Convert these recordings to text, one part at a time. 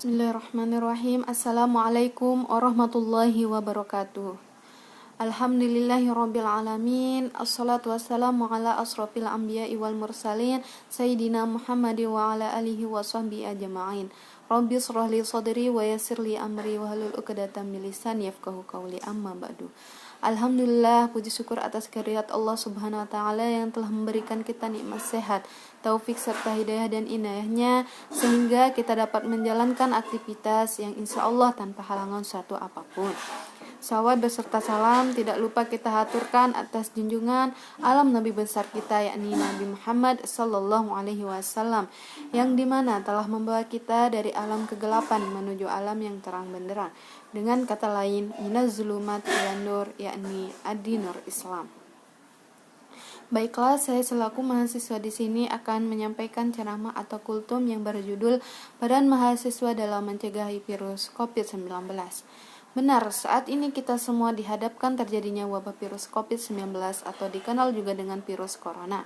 Bismillahirrahmanirrahim. Assalamualaikum warahmatullahi wabarakatuh. Alhamdulillahirabbil alamin. Assalatu wassalamu ala asrofil anbiya'i wal mursalin Sayyidina Muhammadin wa ala alihi wa sahbihi ajma'in. Rabbi shrah li sadri wa yassir li amri wahlul 'uqdatam min lisani yafqahu qawli, amma ba'du. Alhamdulillah, puji syukur atas karunia Allah Subhanahu wa taala yang telah memberikan kita nikmat sehat, taufik serta hidayah dan inayahnya sehingga kita dapat menjalankan aktivitas yang insya Allah tanpa halangan suatu apapun. Salawat beserta salam tidak lupa kita haturkan atas junjungan alam Nabi besar kita, yakni Nabi Muhammad sallallahu alaihi wasallam, yang dimana telah membawa kita dari alam kegelapan menuju alam yang terang benderang. Dengan kata lain, minaz zulumat ilan nur, yakni ad-dinur Islam. Baiklah, saya selaku mahasiswa di sini akan menyampaikan ceramah atau kultum yang berjudul Peran Mahasiswa dalam Mencegah Virus COVID-19. Benar, saat ini kita semua dihadapkan terjadinya wabah virus COVID-19 atau dikenal juga dengan virus corona.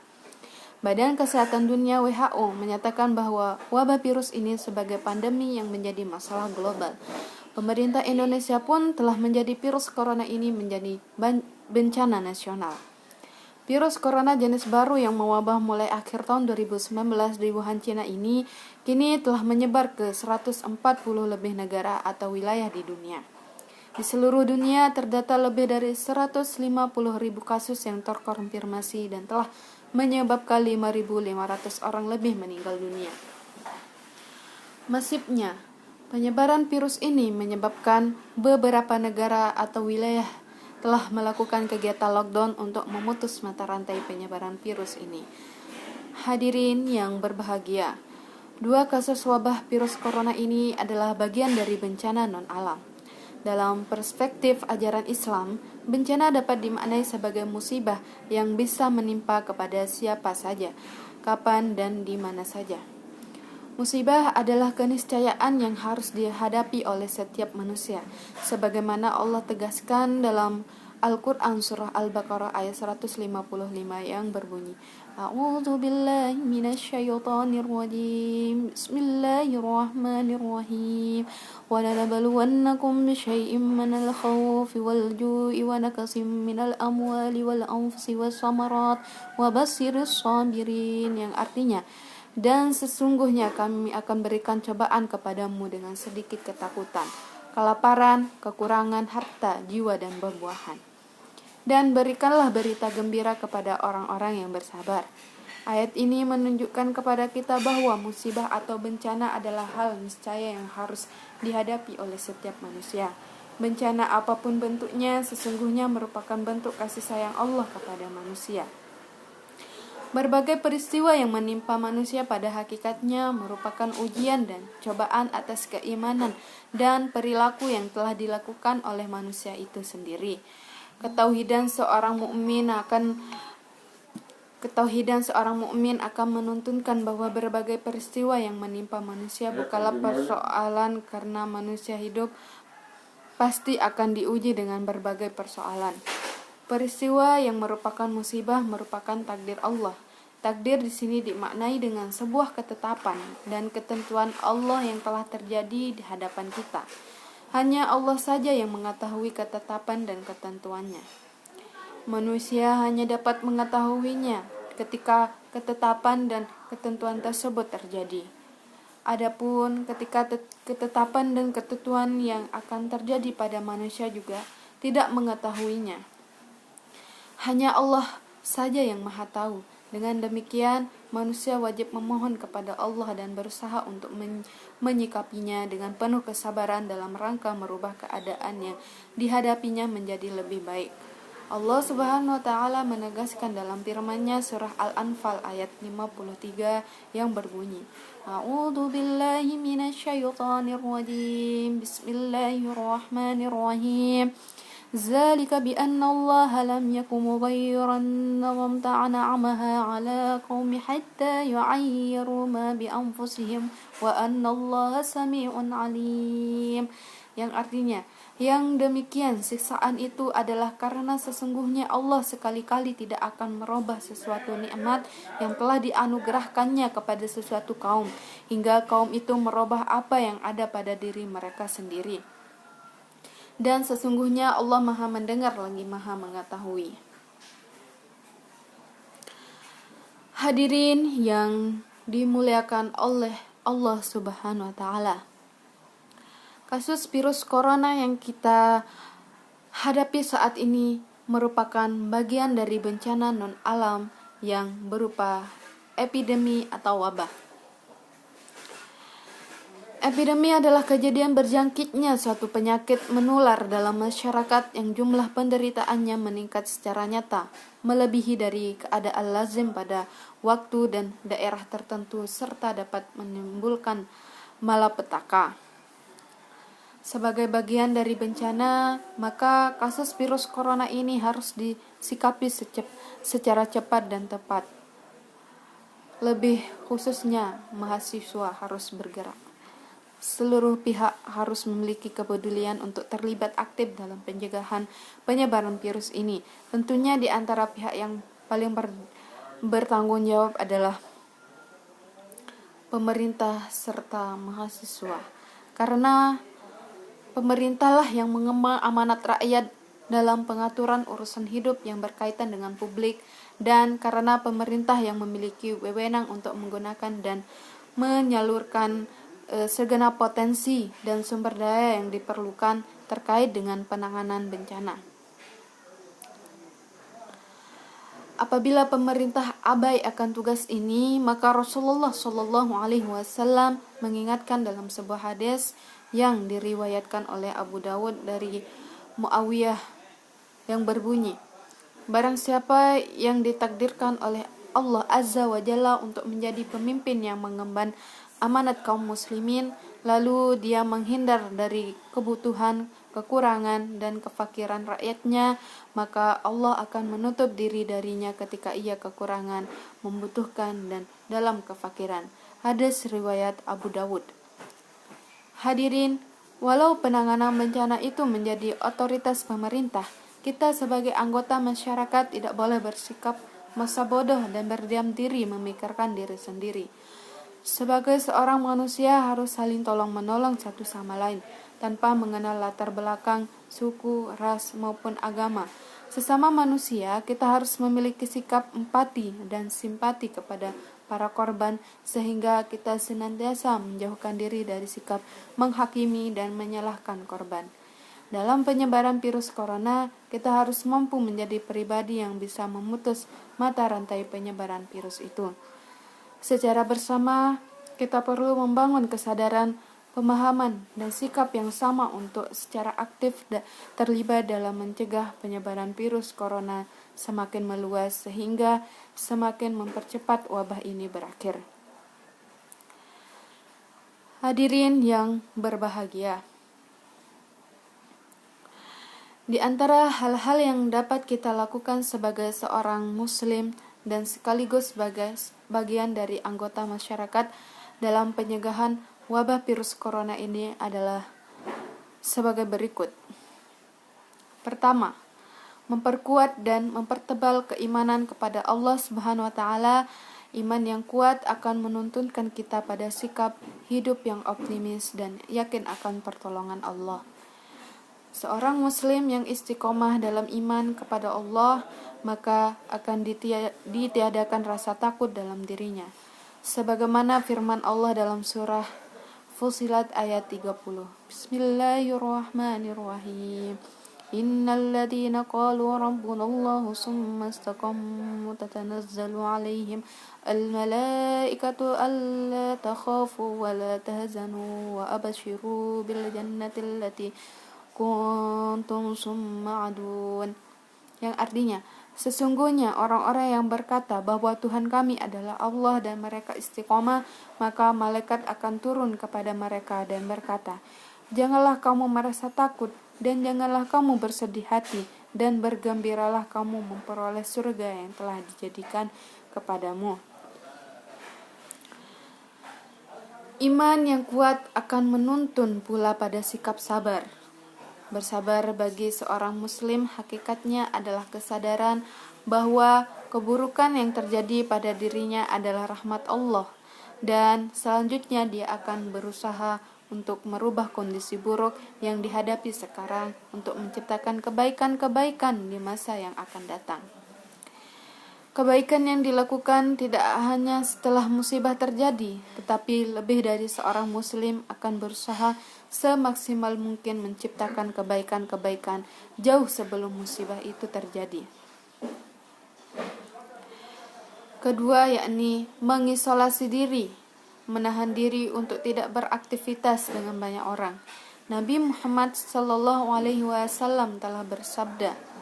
Badan Kesehatan Dunia WHO menyatakan bahwa wabah virus ini sebagai pandemi yang menjadi masalah global. Pemerintah Indonesia pun telah menjadi virus corona ini menjadi bencana nasional. Virus corona jenis baru yang mewabah mulai akhir tahun 2019 di Wuhan, Cina ini kini telah menyebar ke 140 lebih negara atau wilayah di dunia. Di seluruh dunia terdata lebih dari 150.000 kasus yang terkonfirmasi dan telah menyebabkan 5.500 orang lebih meninggal dunia. Masifnya penyebaran virus ini menyebabkan beberapa negara atau wilayah telah melakukan kegiatan lockdown untuk memutus mata rantai penyebaran virus ini. Hadirin yang berbahagia, 2 kasus wabah virus corona ini adalah bagian dari bencana non-alam. Dalam perspektif ajaran Islam, bencana dapat dimaknai sebagai musibah yang bisa menimpa kepada siapa saja, kapan dan di mana saja. Musibah adalah keniscayaan yang harus dihadapi oleh setiap manusia, sebagaimana Allah tegaskan dalam Al-Quran Surah Al-Baqarah ayat 155 yang berbunyi, A'udzu billahi minasyaitonir rajim. Bismillahirrahmanirrahim. Wa lanabluwannakum bisyai'im minal khawfi wal ju'i wa naqsin minal amwali wal anfusi was samarat wa basyirus sabirin, yang artinya, dan sesungguhnya kami akan berikan cobaan kepadamu dengan sedikit ketakutan, kelaparan, kekurangan harta, jiwa dan buah-buahan. Dan berikanlah berita gembira kepada orang-orang yang bersabar. Ayat ini menunjukkan kepada kita bahwa musibah atau bencana adalah hal niscaya yang harus dihadapi oleh setiap manusia. Bencana apapun bentuknya sesungguhnya merupakan bentuk kasih sayang Allah kepada manusia. Berbagai peristiwa yang menimpa manusia pada hakikatnya merupakan ujian dan cobaan atas keimanan dan perilaku yang telah dilakukan oleh manusia itu sendiri. Ketauhidan seorang mukmin akan menuntunkan bahwa berbagai peristiwa yang menimpa manusia bukanlah persoalan, karena manusia hidup pasti akan diuji dengan berbagai persoalan. Peristiwa yang merupakan musibah merupakan takdir Allah. Takdir di sini dimaknai dengan sebuah ketetapan dan ketentuan Allah yang telah terjadi di hadapan kita. Hanya Allah saja yang mengetahui ketetapan dan ketentuannya. Manusia hanya dapat mengetahuinya ketika ketetapan dan ketentuan tersebut terjadi. Adapun ketika ketetapan dan ketentuan yang akan terjadi pada manusia juga tidak mengetahuinya. Hanya Allah saja yang Maha Tahu. Dengan demikian, manusia wajib memohon kepada Allah dan berusaha untuk menyikapinya dengan penuh kesabaran dalam rangka merubah keadaan yang dihadapinya menjadi lebih baik. Allah Subhanahu wa taala menegaskan dalam firman-Nya surah Al-Anfal ayat 53 yang berbunyi, A'udzu billahi minasyaitonir rajim. Bismillahirrahmanirrahim. Zalika bi anna Allah lam yakum mughayyiran ni'matan an'amaha 'ala qaumi hatta yu'ayyiru ma bi anfusihim wa anna Allah samii'un 'alim. yang artinya, yang demikian siksaan itu adalah karena sesungguhnya Allah sekali-kali tidak akan merubah sesuatu nikmat yang telah dianugerahkannya kepada sesuatu kaum, hingga kaum itu merubah apa yang ada pada diri mereka sendiri. Dan sesungguhnya Allah Maha mendengar lagi Maha mengetahui. Hadirin yang dimuliakan oleh Allah Subhanahu wa Ta'ala, kasus virus corona yang kita hadapi saat ini merupakan bagian dari bencana non-alam yang berupa epidemi atau wabah. Epidemi adalah kejadian berjangkitnya suatu penyakit menular dalam masyarakat yang jumlah penderitaannya meningkat secara nyata, melebihi dari keadaan lazim pada waktu dan daerah tertentu serta dapat menimbulkan malapetaka. Sebagai bagian dari bencana, maka kasus virus corona ini harus disikapi secara cepat dan tepat. Lebih khususnya, mahasiswa harus bergerak. Seluruh pihak harus memiliki kepedulian untuk terlibat aktif dalam pencegahan penyebaran virus ini. Tentunya di antara pihak yang paling bertanggung jawab adalah pemerintah serta mahasiswa. Karena pemerintahlah yang mengemban amanat rakyat dalam pengaturan urusan hidup yang berkaitan dengan publik, dan karena pemerintah yang memiliki wewenang untuk menggunakan dan menyalurkan segenap potensi dan sumber daya yang diperlukan terkait dengan penanganan bencana. Apabila pemerintah abai akan tugas ini, maka Rasulullah SAW mengingatkan dalam sebuah hadis yang diriwayatkan oleh Abu Dawud dari Muawiyah yang berbunyi, barang siapa yang ditakdirkan oleh Allah Azza wa Jalla untuk menjadi pemimpin yang mengemban amanat kaum muslimin, lalu dia menghindar dari kebutuhan, kekurangan, dan kefakiran rakyatnya, maka Allah akan menutup diri darinya ketika ia kekurangan, membutuhkan, dan dalam kefakiran. Hadis riwayat Abu Dawud. Hadirin, walau penanganan bencana itu menjadi otoritas pemerintah, kita sebagai anggota masyarakat tidak boleh bersikap masa bodoh dan berdiam diri memikirkan diri sendiri. Sebagai seorang manusia harus saling tolong-menolong satu sama lain, tanpa mengenal latar belakang, suku, ras, maupun agama. Sesama manusia, kita harus memiliki sikap empati dan simpati kepada para korban, sehingga kita senantiasa menjauhkan diri dari sikap menghakimi dan menyalahkan korban. Dalam penyebaran virus corona, kita harus mampu menjadi pribadi yang bisa memutus mata rantai penyebaran virus itu. Secara bersama, kita perlu membangun kesadaran, pemahaman, dan sikap yang sama untuk secara aktif terlibat dalam mencegah penyebaran virus corona semakin meluas sehingga semakin mempercepat wabah ini berakhir. Hadirin yang berbahagia, di antara hal-hal yang dapat kita lakukan sebagai seorang muslim dan sekaligus sebagai bagian dari anggota masyarakat dalam pencegahan wabah virus corona ini adalah sebagai berikut. Pertama, memperkuat dan mempertebal keimanan kepada Allah Subhanahu wa Ta'ala. Iman yang kuat akan menuntunkan kita pada sikap hidup yang optimis dan yakin akan pertolongan Allah. Seorang muslim yang istiqomah dalam iman kepada Allah, maka akan ditiadakan rasa takut dalam dirinya. Sebagaimana firman Allah dalam surah Fussilat ayat 30. Bismillahirrahmanirrahim. Innal ladzina qalu rabbunallahu tsumma istaqamu tatanazzalu alaihim al-malaikatu alla takhafu wa la tahzanu wa abshiru bil jannati allati kuntum summa'adun, yang artinya, sesungguhnya orang-orang yang berkata bahwa Tuhan kami adalah Allah dan mereka istiqomah, maka malaikat akan turun kepada mereka dan berkata, janganlah kamu merasa takut dan janganlah kamu bersedih hati, dan bergembiralah kamu memperoleh surga yang telah dijadikan kepadamu. Iman yang kuat akan menuntun pula pada sikap sabar. Bersabar bagi seorang muslim hakikatnya adalah kesadaran bahwa keburukan yang terjadi pada dirinya adalah rahmat Allah, dan selanjutnya dia akan berusaha untuk merubah kondisi buruk yang dihadapi sekarang untuk menciptakan kebaikan-kebaikan di masa yang akan datang. Kebaikan yang dilakukan tidak hanya setelah musibah terjadi, tetapi lebih dari seorang muslim akan berusaha semaksimal mungkin menciptakan kebaikan-kebaikan jauh sebelum musibah itu terjadi. Kedua, yakni mengisolasi diri, menahan diri untuk tidak beraktivitas dengan banyak orang. Nabi Muhammad SAW telah bersabda,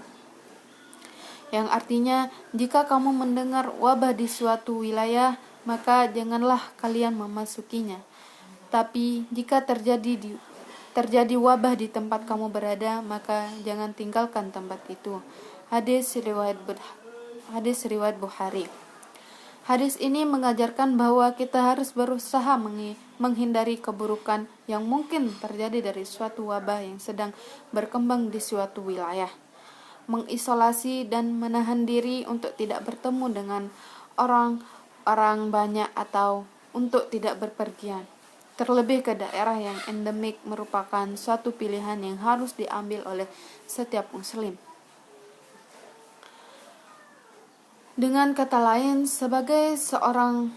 yang artinya, jika kamu mendengar wabah di suatu wilayah, maka janganlah kalian memasukinya. Tapi jika terjadi wabah di tempat kamu berada, maka jangan tinggalkan tempat itu. Hadis riwayat Bukhari. Hadis ini mengajarkan bahwa kita harus berusaha menghindari keburukan yang mungkin terjadi dari suatu wabah yang sedang berkembang di suatu wilayah. Mengisolasi dan menahan diri untuk tidak bertemu dengan orang banyak atau untuk tidak berpergian, terlebih ke daerah yang endemik, merupakan suatu pilihan yang harus diambil oleh setiap muslim. Dengan kata lain, sebagai seorang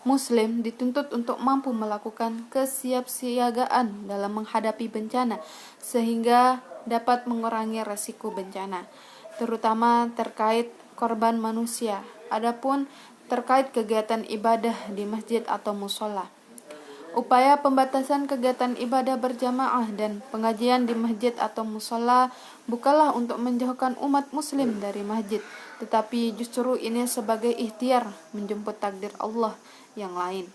muslim dituntut untuk mampu melakukan kesiapsiagaan dalam menghadapi bencana sehingga dapat mengurangi resiko bencana, terutama terkait korban manusia. Adapun terkait kegiatan ibadah di masjid atau musola, upaya pembatasan kegiatan ibadah berjamaah dan pengajian di masjid atau musola bukanlah untuk menjauhkan umat muslim dari masjid, tetapi justru ini sebagai ikhtiar menjemput takdir Allah yang lain.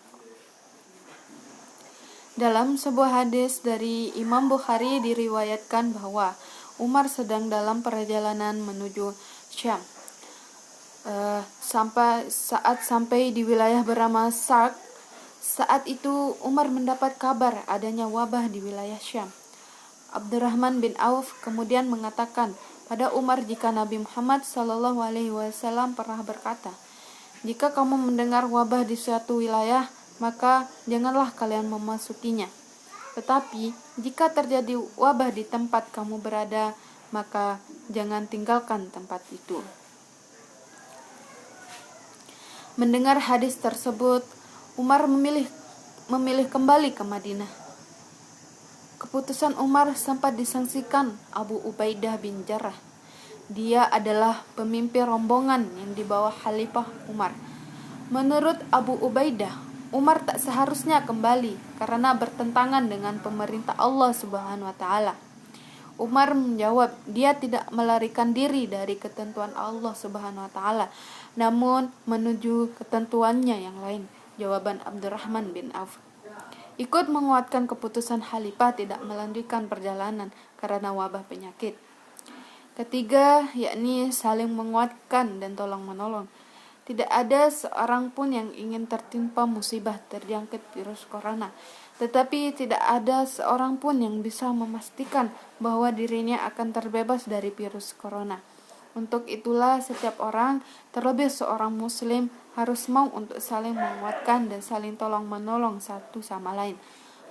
Dalam sebuah hadis dari Imam Bukhari diriwayatkan bahwa Umar sedang dalam perjalanan menuju Syam. Sampai di wilayah bernama Sarq, saat itu Umar mendapat kabar adanya wabah di wilayah Syam. Abdurrahman bin Auf kemudian mengatakan pada Umar jika Nabi Muhammad SAW pernah berkata, "Jika kamu mendengar wabah di suatu wilayah, maka janganlah kalian memasukinya. Tetapi jika terjadi wabah di tempat kamu berada, maka jangan tinggalkan tempat itu." Mendengar hadis tersebut, Umar memilih kembali ke Madinah. Keputusan Umar sempat disangsikan Abu Ubaidah bin Jarrah. Dia adalah pemimpin rombongan yang dibawa Khalifah Umar. Menurut Abu Ubaidah, Umar tak seharusnya kembali karena bertentangan dengan pemerintah Allah Subhanahu wa taala. Umar menjawab, dia tidak melarikan diri dari ketentuan Allah Subhanahu wa taala, namun menuju ketentuannya yang lain. Jawaban Abdurrahman bin Auf ikut menguatkan keputusan Khalifah tidak melanjutkan perjalanan karena wabah penyakit. Ketiga, yakni saling menguatkan dan tolong-menolong. Tidak ada seorang pun yang ingin tertimpa musibah terjangkit virus corona, tetapi tidak ada seorang pun yang bisa memastikan bahwa dirinya akan terbebas dari virus corona. Untuk itulah setiap orang, terlebih seorang muslim, harus mau untuk saling menguatkan dan saling tolong-menolong satu sama lain.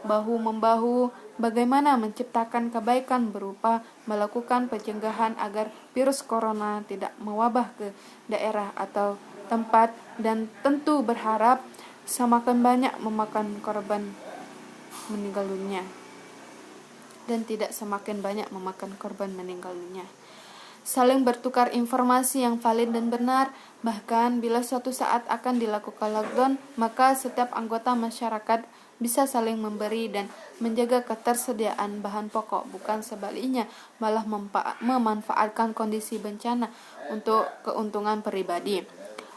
Bahu-membahu bagaimana menciptakan kebaikan berupa melakukan pencegahan agar virus corona tidak mewabah ke daerah atau tempat, dan tentu berharap semakin banyak memakan korban meninggal dunia dan tidak semakin banyak memakan korban meninggal dunia. Saling bertukar informasi yang valid dan benar, bahkan bila suatu saat akan dilakukan lockdown, maka setiap anggota masyarakat bisa saling memberi dan menjaga ketersediaan bahan pokok, bukan sebaliknya malah memanfaatkan kondisi bencana untuk keuntungan pribadi.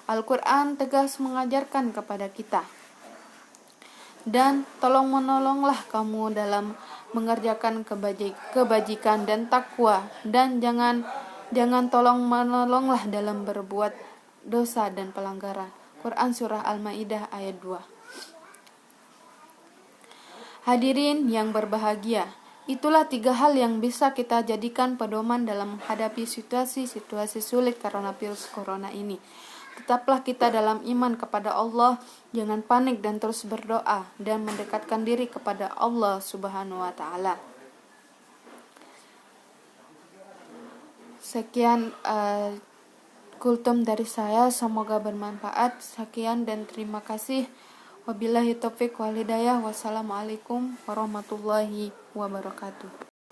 Al-Quran tegas mengajarkan kepada kita, dan tolong-menolonglah kamu dalam mengerjakan kebajikan dan takwa, dan jangan tolong-menolonglah dalam berbuat dosa dan pelanggaran. Quran Surah Al-Ma'idah ayat 2. Hadirin yang berbahagia, itulah 3 hal yang bisa kita jadikan pedoman dalam menghadapi situasi-situasi sulit karena virus corona ini. Tetaplah kita dalam iman kepada Allah, jangan panik dan terus berdoa dan mendekatkan diri kepada Allah Subhanahu wa taala. Sekian kultum dari saya, semoga bermanfaat. Sekian dan terima kasih. Wabillahi taufiq wal hidayah. Wassalamualaikum warahmatullahi wabarakatuh.